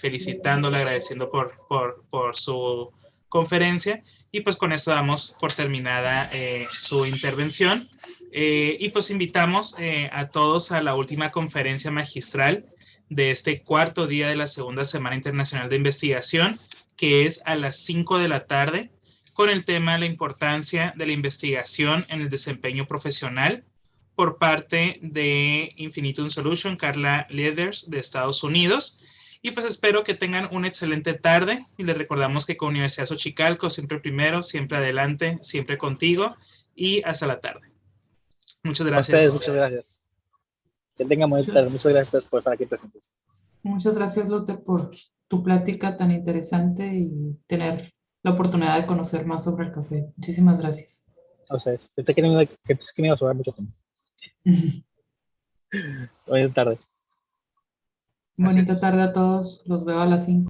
felicitándole, agradeciendo por su conferencia. Y pues con esto damos por terminada su intervención. Y pues invitamos a todos a la última conferencia magistral de este cuarto día de la segunda Semana Internacional de Investigación, que es a las 5 de la tarde, con el tema La importancia de la investigación en el desempeño profesional, por parte de Infinitum Solution, Carla Leathers de Estados Unidos. Y pues espero que tengan una excelente tarde y les recordamos que con Universidad Xochicalco siempre primero, siempre adelante, siempre contigo y hasta la tarde. Muchas A gracias. ustedes, muchas gracias. Que tengan buena tarde. Muchas gracias por estar aquí presentes. Muchas gracias, Luther, por tu plática tan interesante y tener la oportunidad de conocer más sobre el café. Muchísimas gracias. A ustedes. Pensé que me iba a sobrar mucho tiempo. Buenas tardes. Bonita Gracias. tarde a todos. Los veo a las 5.